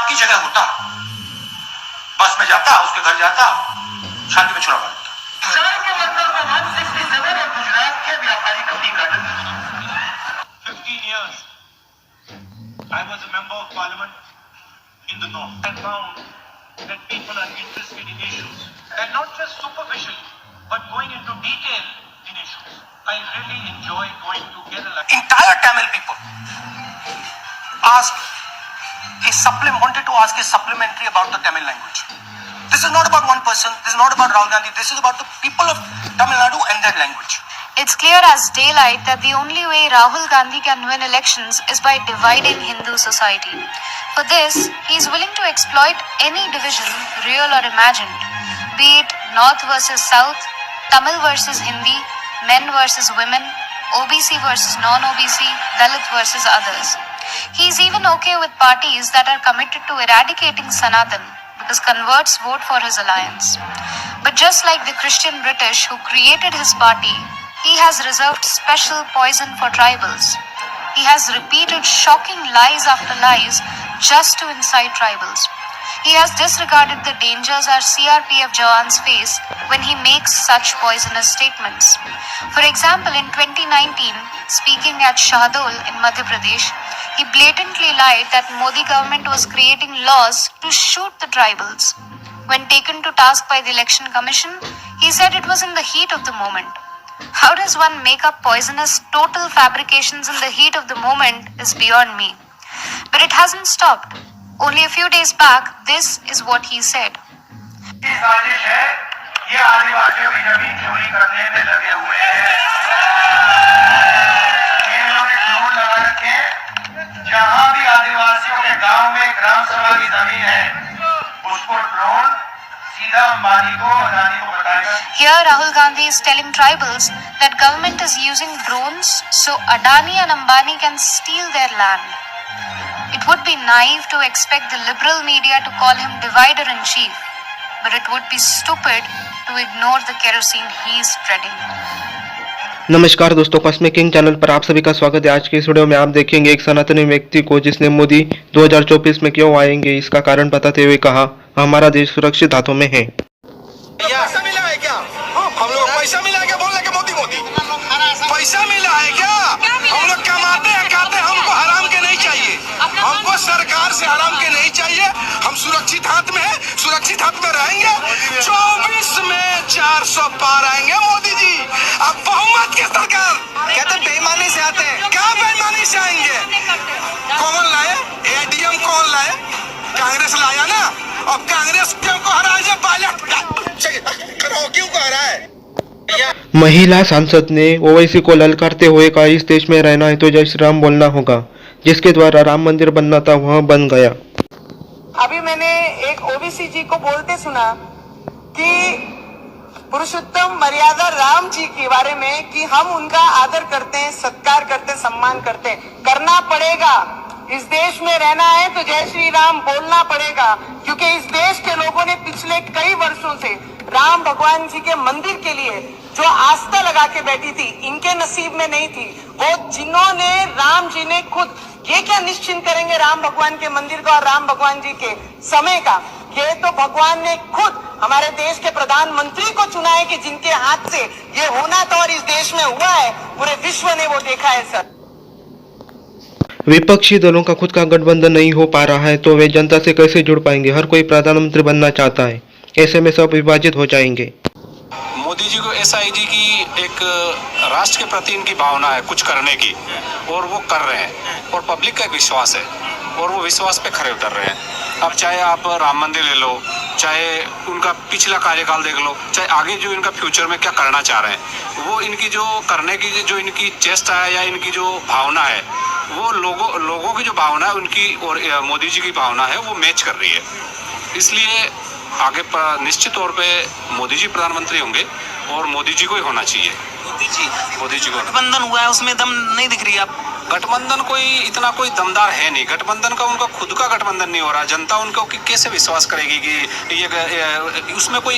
की जगह होता, बस में जाता, उसके घर जाता, शादी में छुड़ा मारता। गुजरात के व्यापारी कभी cotton 15 years I was a member of parliament in the north and found that people are interested in issues and not just superficially but going into detail in issues. I really enjoy going to Kerala. Entire Tamil people wanted to ask a supplementary about the Tamil language. This is not about one person, this is not about Rahul Gandhi, this is about the people of Tamil Nadu and their language. It's clear as daylight that the only way Rahul Gandhi can win elections is by dividing Hindu society. For this, he is willing to exploit any division, real or imagined, be it North versus South, Tamil versus Hindi, men versus women, OBC versus non-OBC, Dalit versus others. He is even okay with parties that are committed to eradicating Sanatan because converts vote for his alliance. But just like the Christian British who created his party, he has reserved special poison for tribals. He has repeated shocking lies after lies just to incite tribals. He has disregarded the dangers our CRPF jawans face when he makes such poisonous statements. For example, in 2019, speaking at Shahdol in Madhya Pradesh, he blatantly lied that Modi government was creating laws to shoot the tribals. When taken to task by the Election Commission, he said it was in the heat of the moment. How does one make up poisonous total fabrications in the heat of the moment is beyond me. But it hasn't stopped. Only a few days back, this is what he said. ये आदिवासियों की जमीन चोरी करने में लगे हुए हैं। इन्होंने ड्रोन लगा रखे हैं, जहां भी आदिवासियों के गांव में ग्राम सभा की जमीन है, उसको ड्रोन सीधा अंबानी को, अदानी को बताएगा। Here Rahul Gandhi is telling tribals that government is using drones so Adani and Ambani can steal their land. It would be naive to expect the liberal media to call him divider in chief, but it would be stupid to ignore the kerosene he is spreading. नमस्कार दोस्तों, cosmic king channel पर आप सभी का स्वागत है। आज के इस वीडियो में आप देखेंगे एक सनातनी व्यक्ति को जिसने मोदी 2024 में क्यों आएंगे इसका कारण बताते हुए कहा, हमारा देश सुरक्षित हाथों में है। पैसा मिला है क्या? हम लोग पैसा मिला है क्या? बोल रहे कि मोदी मोदी पैसा मिला है क्या? हम लोग कमाते हैं, खाते हैं, हमको हराम के नहीं चाहिए, हमको सरकार से हराम के नहीं चाहिए। हम सुरक्षित हाथ में है, सुरक्षित हाथ में रहेंगे। 24 में 400 पार आएंगे मोदी जी। अब बहुमत की सरकार कहते बेईमानी से आते हैं, क्या बेईमानी से आएंगे? कौन लाए? एडीएम कौन लाए? कांग्रेस लाया ना। अब कांग्रेस क्यों को हरा है? क्यों को हरा है? महिला सांसद ने ओवैसी को ललकारते हुए कहा, इस देश में रहना है तो जय श्री राम बोलना होगा। जिसके द्वारा राम मंदिर बनना था वह बन गया। अभी मैंने एक ओबीसी जी को बोलते सुना कि पुरुषोत्तम मर्यादा राम जी के बारे में कि हम उनका आदर करते हैं, सत्कार करते हैं, सम्मान करते हैं। करना पड़ेगा। इस देश में रहना है तो जय श्री राम बोलना पड़ेगा, क्योंकि इस देश के लोगों ने पिछले कई वर्षों से राम भगवान जी के मंदिर के लिए जो आस्था लगा के बैठी थी, इनके नसीब में नहीं थी। वो जिन्होंने राम जी ने खुद ये क्या निश्चिंत करेंगे राम भगवान के मंदिर का और राम भगवान जी के समय का, ये तो भगवान ने खुद हमारे देश के प्रधानमंत्री को चुना है कि जिनके हाथ से ये होना था और इस देश में हुआ है, पूरे विश्व ने वो देखा है। सर, विपक्षी दलों का खुद का गठबंधन नहीं हो पा रहा है तो वे जनता से कैसे जुड़ पाएंगे? हर कोई प्रधानमंत्री बनना चाहता है, ऐसे में सब विभाजित हो जाएंगे। मोदी जी को एसआईजी की एक राष्ट्र के प्रति इनकी भावना है कुछ करने की, और वो कर रहे हैं, और पब्लिक का एक विश्वास है और वो विश्वास पे खरे उतर रहे हैं। अब चाहे आप राम मंदिर ले लो, चाहे उनका पिछला कार्यकाल देख लो, चाहे आगे जो इनका फ्यूचर में क्या करना चाह रहे हैं, वो इनकी जो करने की जो इनकी चेष्टा है या इनकी जो भावना है, वो लोगों की जो भावना है उनकी और मोदी जी की भावना है वो मैच कर रही है। इसलिए आगे निश्चित तौर पे मोदी जी प्रधानमंत्री होंगे और मोदी जी को ही होना चाहिए। मोदी जी को गठबंधन हुआ है, उसमें दम नहीं दिख रही। आप गठबंधन कोई इतना कोई दमदार है नहीं, गठबंधन का उनका खुद का गठबंधन नहीं हो रहा, जनता उनको कैसे विश्वास करेगी कि ये उसमें कोई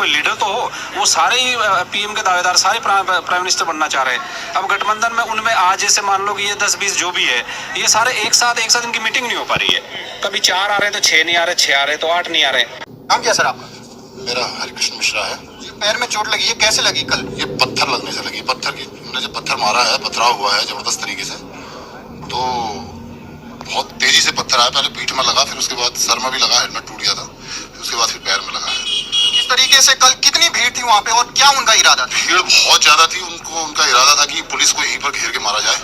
लीडर तो हो। वो सारे ही पीएम के दावेदार, सारे प्राइम मिनिस्टर बनना चाह रहे हैं। अब गठबंधन में उनमें आज जैसे मान लो कि ये 10-20 जो भी है, ये सारे एक साथ इनकी मीटिंग नहीं हो पा रही है। कभी 4 आ रहे तो 6 नहीं आ रहे, 6 आ रहे तो 8 नहीं आ रहे। नाम क्या सर आपका? मेरा हरिकृष्ण मिश्रा है। पैर में चोट लगी है, कैसे लगी कल? ये पत्थर लगने से लगी। हमने जब पत्थर मारा है, पथराव हुआ है जबरदस्त तरीके से, तो बहुत तेजी से पत्थर आया। पहले पीठ में लगा, फिर उसके बाद सर में भी लगा, हेलमेट टूट गया था, फिर उसके बाद फिर पैर में लगा है। इस तरीके से कल कितनी भीड़ थी वहाँ पे और क्या उनका इरादा था? भीड़ बहुत ज्यादा थी। उनका इरादा था कि पुलिस को यहीं पर घेर के मारा जाए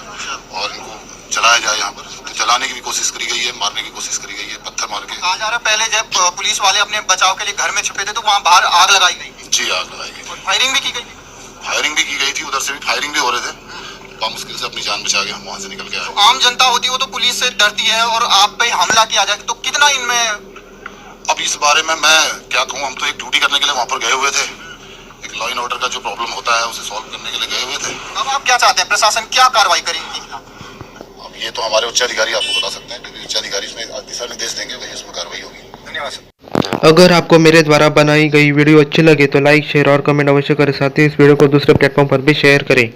और इनको जलाया जाए यहाँ पर। तो जलाने की भी कोशिश करी गई है, मारने की कोशिश करी गई है, पत्थर मार के। कहा जा रहा है पहले जब पुलिस वाले अपने बचाव के लिए घर में छुपे थे तो वहाँ बाहर आग लगाई गई थी। जी, आग लगाई गई थी। फायरिंग भी की गई थी। फायरिंग भी की गई थी, उधर से भी फायरिंग भी हो रहे थे। मुश्किल से अपनी जान बचा के हम वहाँ से निकल के आए। आम जनता होती है वो तो पुलिस से डरती है और आप पे हमला किया जाए तो कितना इनमें? अब इस बारे में मैं क्या कहूँ, हम तो एक ड्यूटी करने के लिए वहाँ पर गए हुए थे। एक लॉ एंड ऑर्डर का जो प्रॉब्लम होता है उसे सॉल्व करने के लिए गए हुए थे। अब आप क्या चाहते हैं, प्रशासन क्या कार्रवाई करेगी? अब ये तो हमारे उच्च अधिकारी आपको बता सकते हैं, क्योंकि उच्च अधिकारी इसमें दिशा निर्देश देंगे, वही उसमें कार्रवाई होगी। धन्यवाद सर। अगर आपको मेरे द्वारा बनाई गई वीडियो अच्छी लगे तो लाइक, शेयर और कमेंट अवश्य करें। साथ ही इस वीडियो को दूसरे प्लेटफॉर्म पर भी शेयर करें।